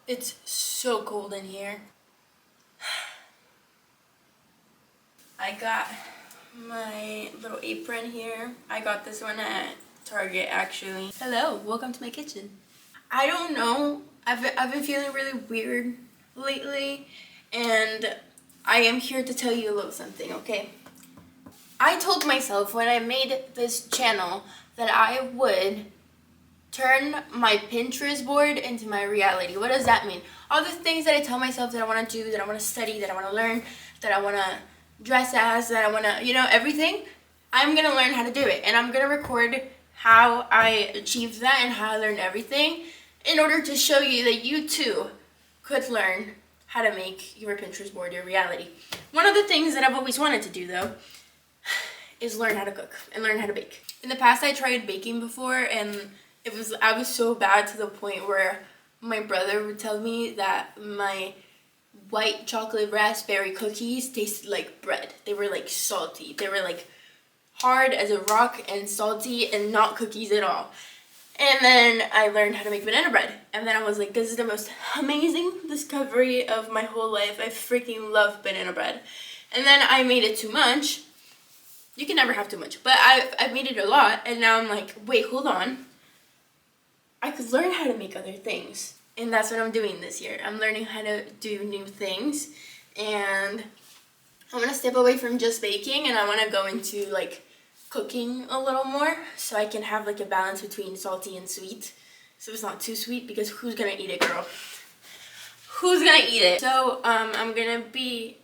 It's so cold in here. I got my little apron here. I got this one at Target actually. Hello, welcome to my kitchen. I don't know. I've been feeling really weird lately, and I am here to tell you a little something, okay? I told myself when I made this channel that I would turn my Pinterest board into my reality. What does that mean? All the things that I tell myself that I want to do, that I want to study, that I want to learn, that I want to dress as, that I want to, everything. I'm going to learn how to do it. And I'm going to record how I achieved that and how I learned everything in order to show you that you too could learn how to make your Pinterest board your reality. One of the things that I've always wanted to do though is learn how to cook and learn how to bake. In the past I tried baking before, and I was so bad to the point where my brother would tell me that my white chocolate raspberry cookies tasted like bread. They were like salty. They were like hard as a rock and salty and not cookies at all. And then I learned how to make banana bread. And then I was like, this is the most amazing discovery of my whole life. I freaking love banana bread. And then I made it too much. You can never have too much. But I made it a lot. And now I'm like, wait, hold on. I could learn how to make other things. And that's what I'm doing this year. I'm learning how to do new things. And I want to step away from just baking. And I want to go into like cooking a little more, so I can have like a balance between salty and sweet, so it's not too sweet, because who's gonna eat it, girl? Who's gonna eat it? So I'm gonna be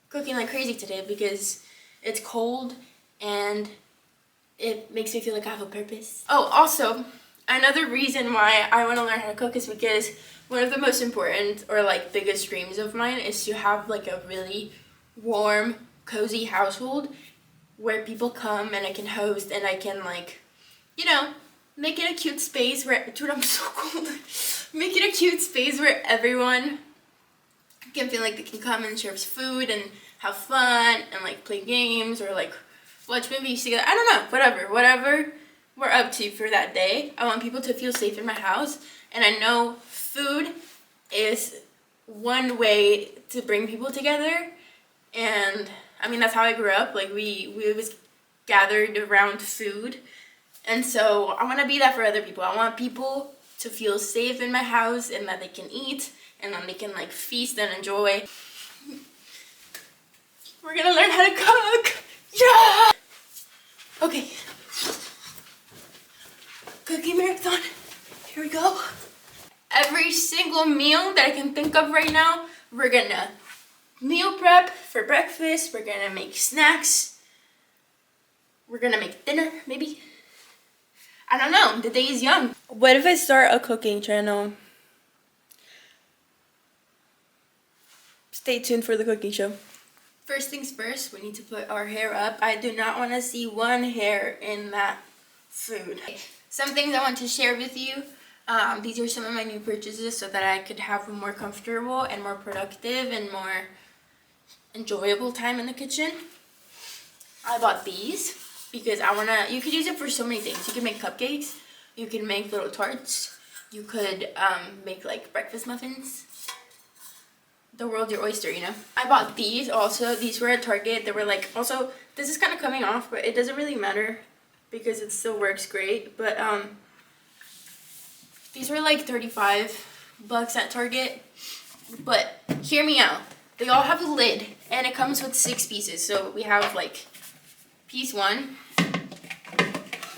cooking like crazy today because it's cold and it makes me feel like I have a purpose. Oh, also another reason why I want to learn how to cook is because one of the most important or like biggest dreams of mine is to have like a really warm, cozy household where people come and I can host and I can like, make it a cute space where, dude, I'm so cold. Make it a cute space where everyone can feel like they can come and share food and have fun and like play games or like watch movies together. I don't know, whatever we're up to for that day. I want people to feel safe in my house, and I know food is one way to bring people together. And I mean, that's how I grew up. Like we was gathered around food. And so I want to be that for other people. I want people to feel safe in my house and that they can eat and that they can like feast and enjoy. We're going to learn how to cook. Yeah! Okay. Cooking marathon. Here we go. Every single meal that I can think of right now, we're going to meal prep for breakfast. We're gonna make snacks. We're gonna make dinner, maybe. I don't know. The day is young. What if I start a cooking channel? Stay tuned for the cooking show. First things first, we need to put our hair up. I do not want to see one hair in that food. Some things I want to share with you. These are some of my new purchases so that I could have a more comfortable and more productive and more enjoyable time in the kitchen. I bought these because you could use it for so many things. You can make cupcakes, you can make little tarts, you could make like breakfast muffins. The world's your oyster, I bought these also. These were at Target. They were like, also, this is kind of coming off, but it doesn't really matter because it still works great. But these were like $35 at Target. But hear me out. They all have a lid, and it comes with 6 pieces. So we have like piece 1.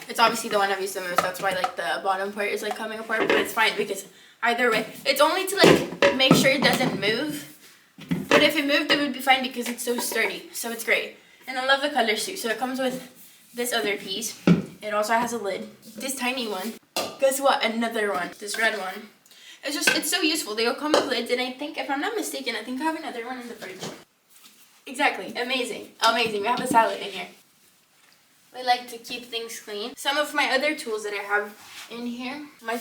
It's obviously the one I've used the most. That's why like the bottom part is like coming apart, but it's fine because either way, it's only to like make sure it doesn't move. But if it moved, it would be fine because it's so sturdy. So it's great. And I love the colors too. So it comes with this other piece. It also has a lid. This tiny one. Guess what? Another one. This red one. It's so useful. They all come with lids, and I think, if I'm not mistaken, I think I have another one in the fridge. Exactly. Amazing. Amazing. We have a salad in here. I like to keep things clean. Some of my other tools that I have in here. My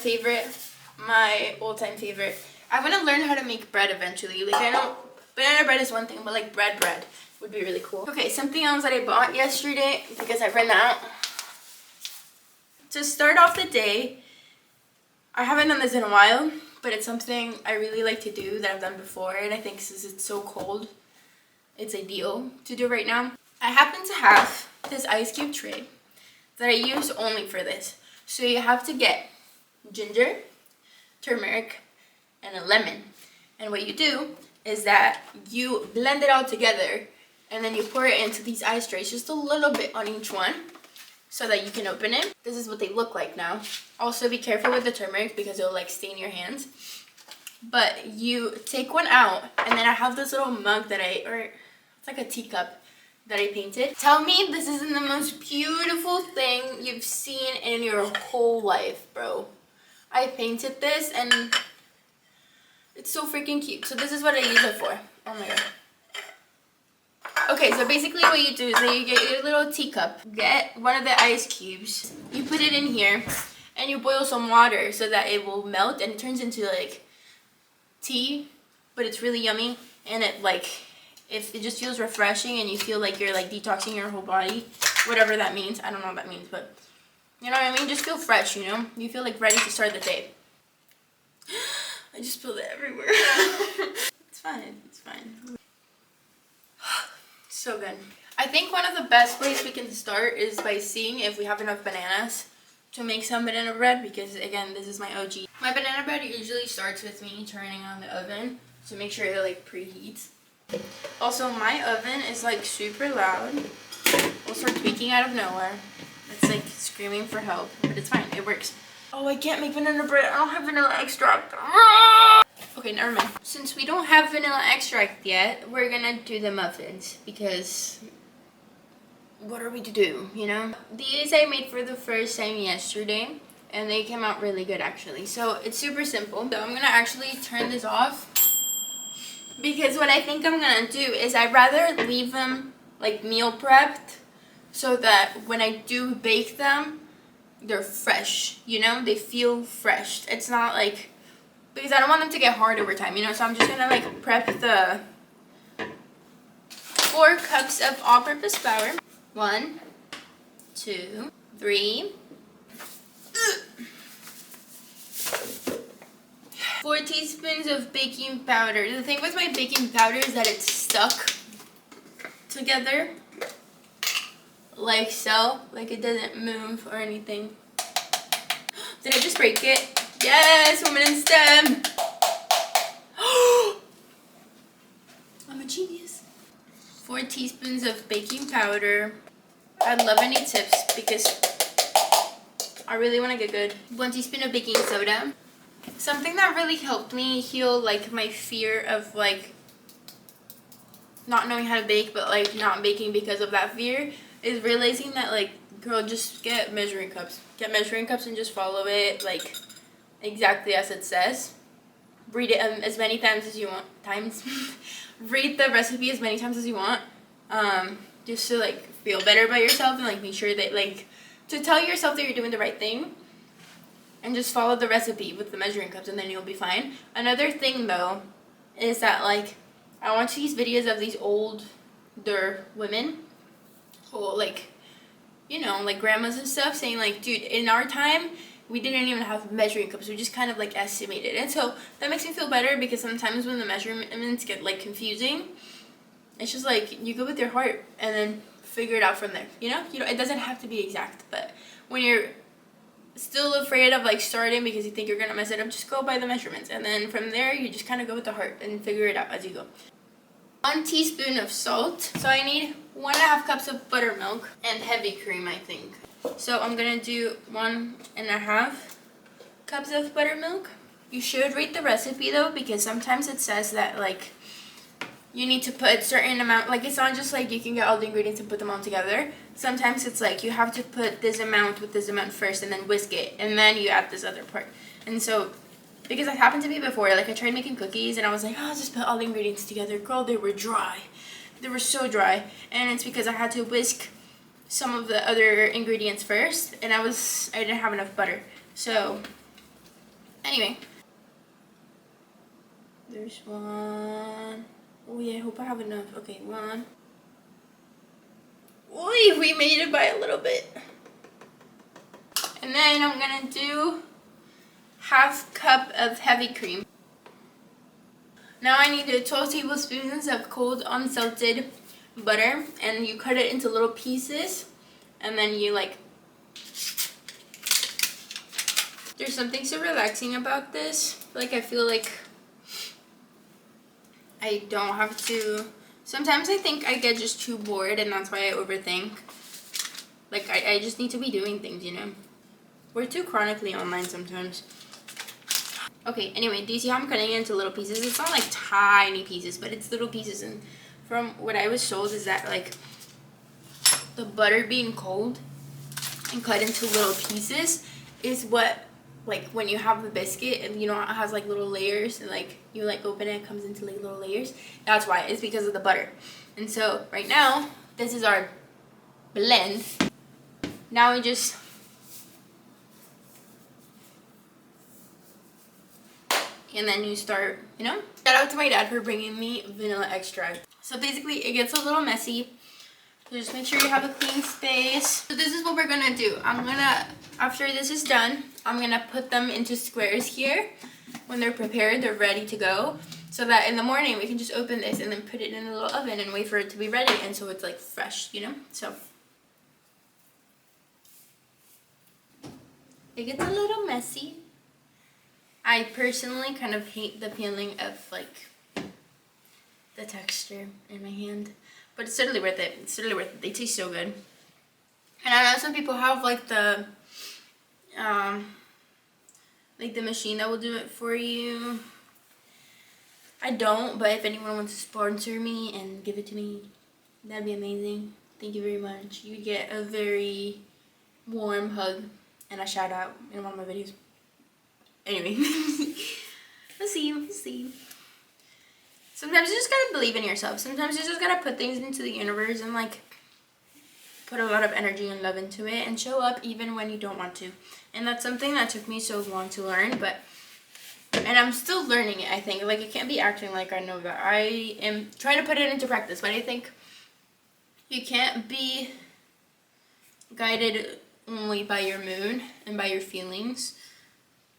all-time favorite. I want to learn how to make bread eventually. Like, I know banana bread is one thing, but like bread would be really cool. Okay, something else that I bought yesterday because I ran out. To start off the day, I haven't done this in a while, but it's something I really like to do that I've done before, and I think since it's so cold, it's ideal to do right now. I happen to have this ice cube tray that I use only for this. So you have to get ginger, turmeric, and a lemon. And what you do is that you blend it all together and then you pour it into these ice trays, just a little bit on each one so that you can open it. This is what they look like now. Also be careful with the turmeric because it'll like stain your hands. But you take one out, and then I have this little mug that it's like a teacup that I painted. Tell me this isn't the most beautiful thing you've seen in your whole life, bro. I painted this and it's so freaking cute. So this is what I use it for. Oh my god. Okay, so basically what you do is that you get your little teacup, get one of the ice cubes, you put it in here, and you boil some water so that it will melt and it turns into like tea, but it's really yummy, and it just feels refreshing and you feel like you're like detoxing your whole body, whatever that means. I don't know what that means, but you know what I mean? Just feel fresh, you know? You feel like ready to start the day. I just spilled it everywhere. It's fine, it's fine. So good. I think one of the best ways we can start is by seeing if we have enough bananas to make some banana bread, because again, this is my OG. My banana bread usually starts with me turning on the oven to make sure it like preheats. Also, my oven is like super loud. It'll start tweaking out of nowhere. It's like screaming for help, but it's fine, it works. Oh, I can't make banana bread. I don't have vanilla extract. Okay, never mind. Since we don't have vanilla extract yet, we're gonna do the muffins because what are we to do, you know? These I made for the first time yesterday and they came out really good actually. So it's super simple. So I'm gonna actually turn this off because what I think I'm gonna do is I'd rather leave them like meal prepped so that when I do bake them, they're fresh, you know? They feel fresh. It's not like, because I don't want them to get hard over time, you know? So I'm just gonna like prep the 4 cups of all-purpose flour. 1, 2, 3. 4 teaspoons of baking powder. The thing with my baking powder is that it's stuck together like so, like it doesn't move or anything. Did I just break it? Yes, woman in STEM. I'm a genius. 4 teaspoons of baking powder. I'd love any tips because I really want to get good. 1 teaspoon of baking soda. Something that really helped me heal like my fear of like not knowing how to bake, but like not baking because of that fear, is realizing that like, girl, just get measuring cups. Get measuring cups and just follow it like exactly as it says. Read it as many times as you want. Read the recipe as many times as you want. Just to like feel better about yourself and like make sure that like to tell yourself that you're doing the right thing. And just follow the recipe with the measuring cups and then you'll be fine. Another thing though is that like I watch these videos of these older women who like, you know, like grandmas and stuff saying like, dude, in our time we didn't even have measuring cups, we just kind of like estimated. And so that makes me feel better because sometimes when the measurements get like confusing, it's just like you go with your heart and then figure it out from there, you know? It doesn't have to be exact, but when you're still afraid of like starting because you think you're gonna mess it up, just go by the measurements, and then from there you just kind of go with the heart and figure it out as you go. 1 teaspoon of salt. So I need 1.5 cups of buttermilk and heavy cream, I think. So I'm gonna do 1.5 cups of buttermilk. You should read the recipe though, because sometimes it says that like you need to put a certain amount, like it's not just like you can get all the ingredients and put them all together. Sometimes it's like you have to put this amount with this amount first and then whisk it and then you add this other part. And so, because that happened to me before, like I tried making cookies and I was like, oh, just put all the ingredients together. Girl, they were dry. They were so dry. And it's because I had to whisk some of the other ingredients first and I didn't have enough butter. So, anyway. There's 1. Oh yeah, I hope I have enough. Okay, 1. Oy, we made it by a little bit. And then I'm gonna do half cup of heavy cream. Now I need 12 tablespoons of cold unsalted butter, and you cut it into little pieces, and then you like, there's something so relaxing about this. Like, I feel like I don't have to, sometimes I think I get just too bored, and that's why I overthink. Like, I just need to be doing things, you know. We're too chronically online sometimes. Okay, anyway, do you see how I'm cutting it into little pieces? It's not like tiny pieces, but it's little pieces. And from what I was told is that, like, the butter being cold and cut into little pieces is what, like, when you have the biscuit and, you know, it has like little layers, and like you like open it, it comes into like little layers. That's why. It's because of the butter. And so right now, this is our blend. Now we just and then you start, you know. Shout out to my dad for bringing me vanilla extract. So basically it gets a little messy, so just make sure you have a clean space. So this is what we're gonna do. After this is done, I'm gonna put them into squares here. When they're prepared, they're ready to go, so that in the morning we can just open this and then put it in a little oven and wait for it to be ready, and so it's like fresh, you know. So it gets a little messy. I personally kind of hate the feeling of like the texture in my hand, but it's totally worth it. It's totally worth it. They taste so good. And I know some people have like the machine that will do it for you. I don't, but if anyone wants to sponsor me and give it to me, that'd be amazing. Thank you very much. You get a very warm hug and a shout out in one of my videos. Anyway, we'll see. Sometimes you just gotta believe in yourself. Sometimes you just gotta put things into the universe and like put a lot of energy and love into it and show up even when you don't want to. And that's something that took me so long to learn, and I'm still learning it, I think. Like, I can't be acting like I know that. I am trying to put it into practice, but I think you can't be guided only by your mood and by your feelings.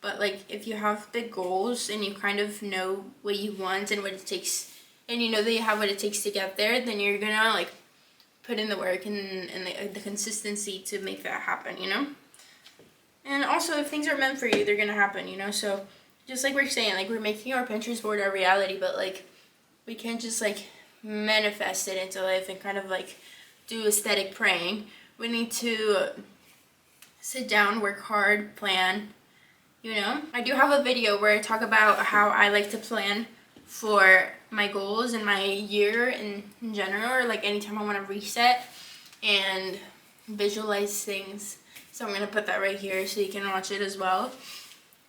But like, if you have big goals and you kind of know what you want and what it takes, and you know that you have what it takes to get there, then you're gonna like put in the work and the consistency to make that happen, you know. And also, if things are meant for you, they're gonna happen, you know. So just like we're saying, like, we're making our Pinterest board our reality, but like, we can't just like manifest it into life and kind of like do aesthetic praying. We need to sit down, work hard, plan. You know, I do have a video where I talk about how I like to plan for my goals and my year in general, or like anytime I want to reset and visualize things. So I'm going to put that right here so you can watch it as well.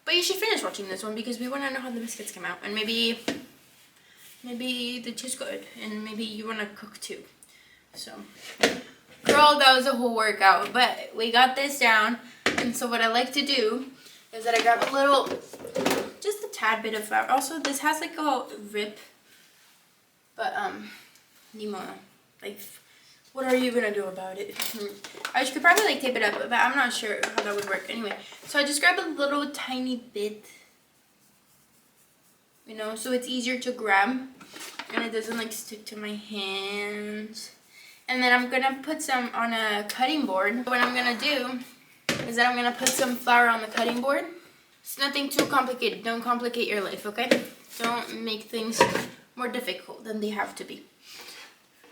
But you should finish watching this one because we want to know how the biscuits come out, and maybe they taste good, and maybe you want to cook too. So, girl, that was a whole workout, but we got this down. And so what I like to do is that I grab a little, just a tad bit of flour. Also, this has like a rip, but Nemo, like, what are you gonna do about it? I could probably like tape it up, but I'm not sure how that would work. Anyway, so I just grab a little tiny bit, you know, so it's easier to grab and it doesn't like stick to my hands. And then I'm gonna put some on a cutting board. What I'm gonna do is that I'm gonna put some flour on the cutting board. It's nothing too complicated. Don't complicate your life, okay? Don't make things more difficult than they have to be.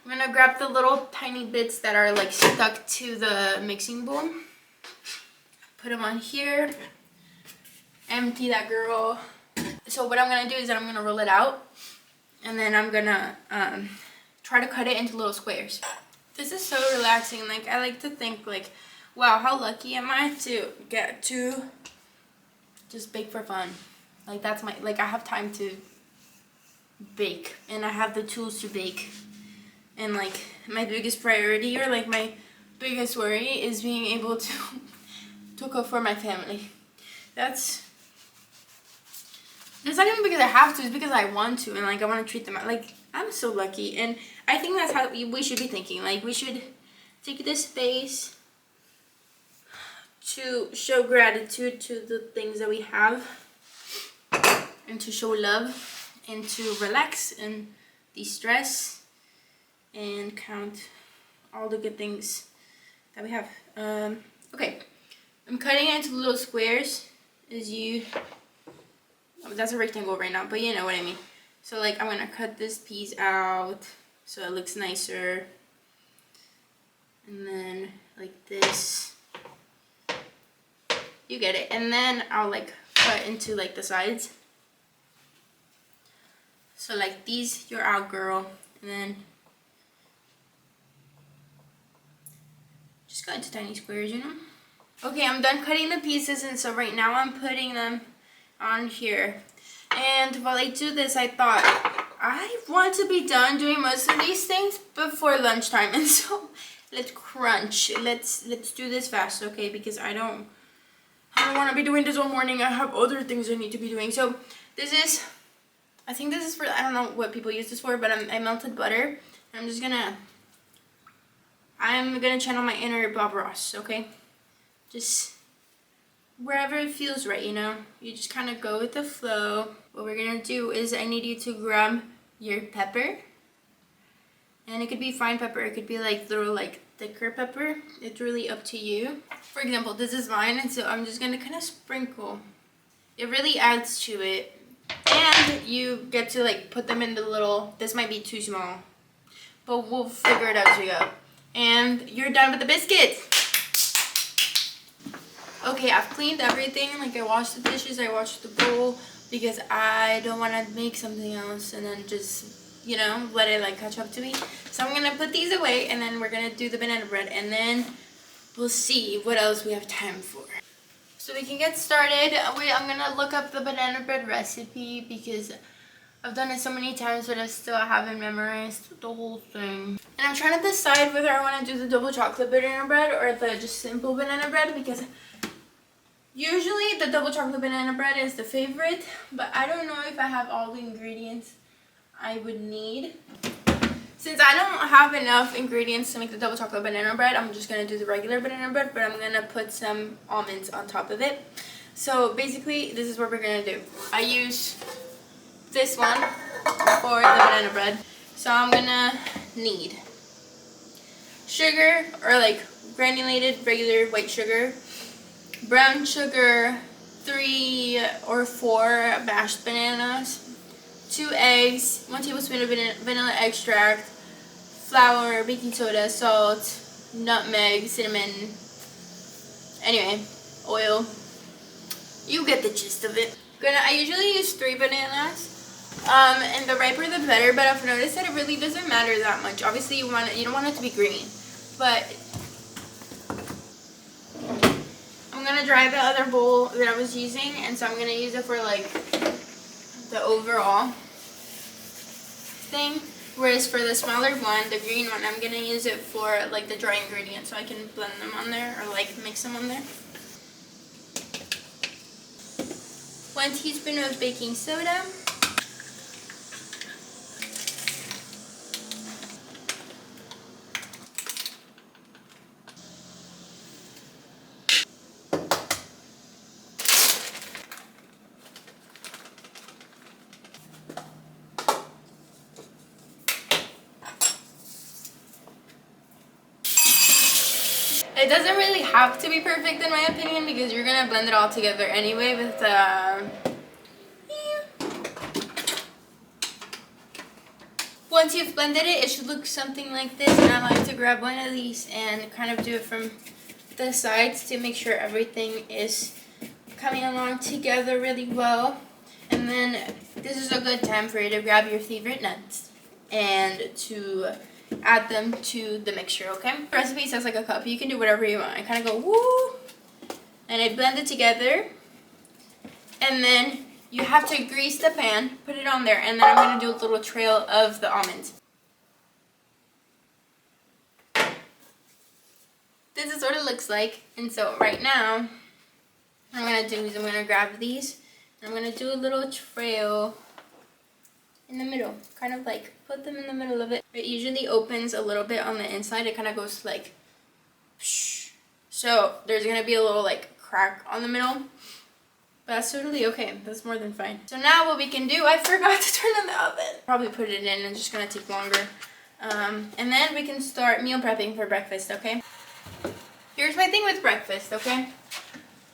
I'm gonna grab the little tiny bits that are like stuck to the mixing bowl. Put them on here. Empty that girl. So what I'm gonna do is that I'm gonna roll it out, and then I'm gonna try to cut it into little squares. This is so relaxing. Like, I like to think like, wow, how lucky am I to get to just bake for fun. Like, that's my, like, I have time to bake, and I have the tools to bake. And like, my biggest priority, or like my biggest worry, is being able to cook for my family. That's not even because I have to, it's because I want to, and like, I want to treat them. Like, I'm so lucky, and I think that's how we should be thinking. Like, we should take this space to show gratitude to the things that we have, and to show love, and to relax and de-stress and count all the good things that we have. Okay, I'm cutting it into little squares. That's a rectangle right now, but you know what I mean. So like I'm gonna cut this piece out so it looks nicer, and then like this, you get it. And then I'll like cut into like the sides. So like these, you're out, girl. And then just cut into tiny squares, you know. Okay, I'm done cutting the pieces, and so right now I'm putting them on here. And while I do this, I thought I want to be done doing most of these things before lunchtime, and so let's crunch. Let's do this fast, okay? Because I don't want to be doing this all morning. I have other things I need to be doing. So this is, I think this is for, I don't know what people use this for, but I melted butter. I'm gonna channel my inner Bob Ross, okay? Just wherever it feels right, you know? You just kind of go with the flow. What we're gonna do is I need you to grab your pepper. And it could be fine pepper, it could be like little like thicker pepper. It's really up to you. For example, this is mine, and so I'm just gonna kind of sprinkle. It really adds to it. And you get to like put them in the little, this might be too small, but we'll figure it out as we go. And you're done with the biscuits. Okay, I've cleaned everything. Like I washed the dishes, I washed the bowl, because I don't want to make something else and then just, you know, let it like catch up to me. So I'm gonna put these away, and then we're gonna do the banana bread, and then we'll see what else we have time for. So we can get started. I'm gonna look up the banana bread recipe because I've done it so many times, but I still haven't memorized the whole thing. And I'm trying to decide whether I want to do the double chocolate banana bread or the just simple banana bread, because usually the double chocolate banana bread is the favorite, but I don't know if I have all the ingredients I would need. Since I don't have enough ingredients to make the double chocolate banana bread, I'm just going to do the regular banana bread, but I'm going to put some almonds on top of it. So basically, this is what we're going to do. I use this one for the banana bread. So I'm going to need sugar, or like granulated regular white sugar, brown sugar, 3 or 4 mashed bananas, 2 eggs, 1 tablespoon of vanilla extract, flour, baking soda, salt, nutmeg, cinnamon, anyway, oil. You get the gist of it. I usually use 3 bananas, and the riper the better, but I've noticed that it really doesn't matter that much. Obviously you don't want it to be green, but I'm gonna dry the other bowl that I was using, and so I'm gonna use it for like the overall thing, whereas for the smaller one, the green one, I'm gonna use it for like the dry ingredients, so I can blend them on there or like mix them on there. 1 teaspoon of baking soda, it doesn't really have to be perfect in my opinion, because you're gonna blend it all together anyway with Once you've blended it, it should look something like this, and I like to grab one of these and kind of do it from the sides to make sure everything is coming along together really well. And then this is a good time for you to grab your favorite nuts and to add them to the mixture, okay? The recipe says like a cup. You can do whatever you want. I kind of go woo, and I blend it together, and then you have to grease the pan, put it on there, and then I'm going to do a little trail of the almonds. This is what it looks like. And so right now, what I'm going to do is I'm going to grab these, and I'm going to do a little trail in the middle. Kind of like put them in the middle of it. It usually opens a little bit on the inside. It kind of goes like, So there's gonna be a little like crack on the middle. But that's totally okay. That's more than fine. So now what we can do, I forgot to turn on the oven. Probably put it in, it's just gonna take longer. And then we can start meal prepping for breakfast, okay? Here's my thing with breakfast, okay?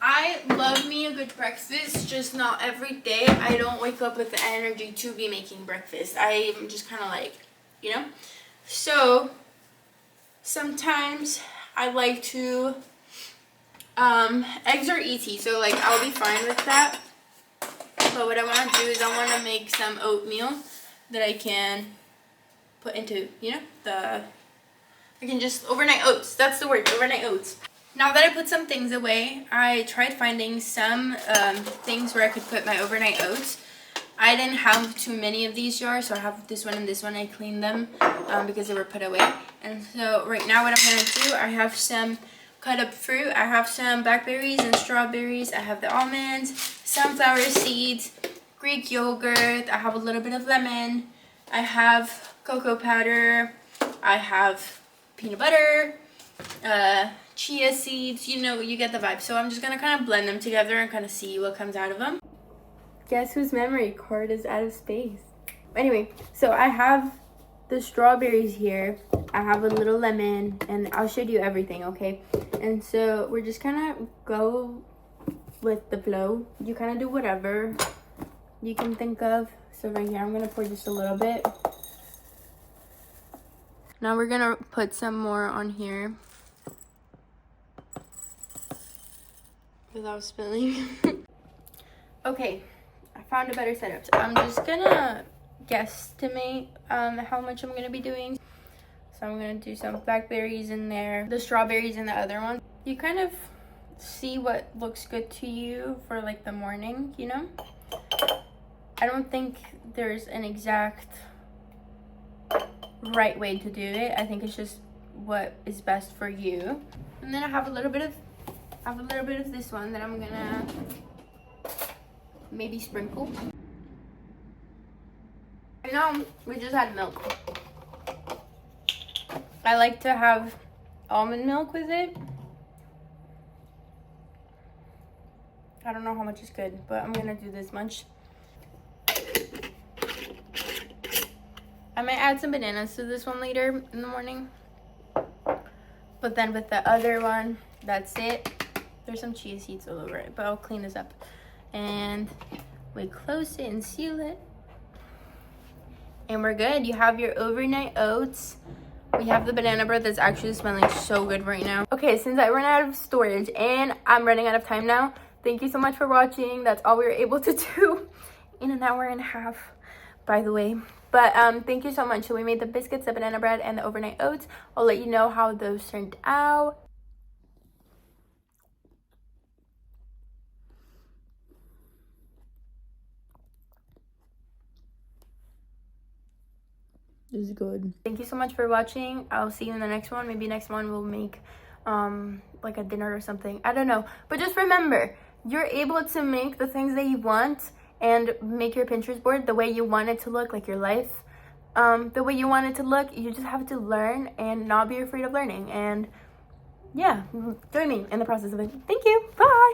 I love me a good breakfast, just not every day. I don't wake up with the energy to be making breakfast. I'm just kind of like, you know? So, sometimes I like to, eggs are easy, so like I'll be fine with that. But what I want to do is I want to make some oatmeal that I can put into, you know, I can just overnight oats. That's the word, overnight oats. Now that I put some things away, I tried finding some things where I could put my overnight oats. I didn't have too many of these jars, so I have this one and this one. I cleaned them because they were put away. And so right now what I'm going to do, I have some cut up fruit. I have some blackberries and strawberries. I have the almonds, sunflower seeds, Greek yogurt. I have a little bit of lemon. I have cocoa powder. I have peanut butter, chia seeds, you know, you get the vibe. So I'm just gonna kind of blend them together and kind of see what comes out of them. Guess whose memory card is out of space? Anyway, so I have the strawberries here. I have a little lemon, and I'll show you everything, okay? And so we're just kind of go with the flow. You kind of do whatever you can think of. So right here, I'm gonna pour just a little bit. Now we're gonna put some more on here without spilling. Okay, I found a better setup. So I'm just gonna guesstimate how much I'm gonna be doing. So I'm gonna do some blackberries in there, the strawberries in the other one. You kind of see what looks good to you for like the morning, you know? I don't think there's an exact right way to do it. I think it's just what is best for you. And then I have a little bit of this one that I'm gonna maybe sprinkle. Right now we just had milk. I like to have almond milk with it. I don't know how much is good, but I'm gonna do this much. I might add some bananas to this one later in the morning. But then with the other one, that's it. There's some chia seeds all over it, but I'll clean this up. And we close it and seal it. And we're good. You have your overnight oats. We have the banana bread that's actually smelling so good right now. Okay, since I ran out of storage and I'm running out of time now, thank you so much for watching. That's all we were able to do in an hour and a half, by the way. But thank you so much. So we made the biscuits, the banana bread, and the overnight oats. I'll let you know how those turned out. This is good. Thank you so much for watching. I'll see you in the next one. Maybe next one we'll make like a dinner or something. I don't know. But just remember, you're able to make the things that you want and make your Pinterest board the way you want it to look, like your life. The way you want it to look. You just have to learn and not be afraid of learning. And yeah, join me in the process of it. Thank you. Bye.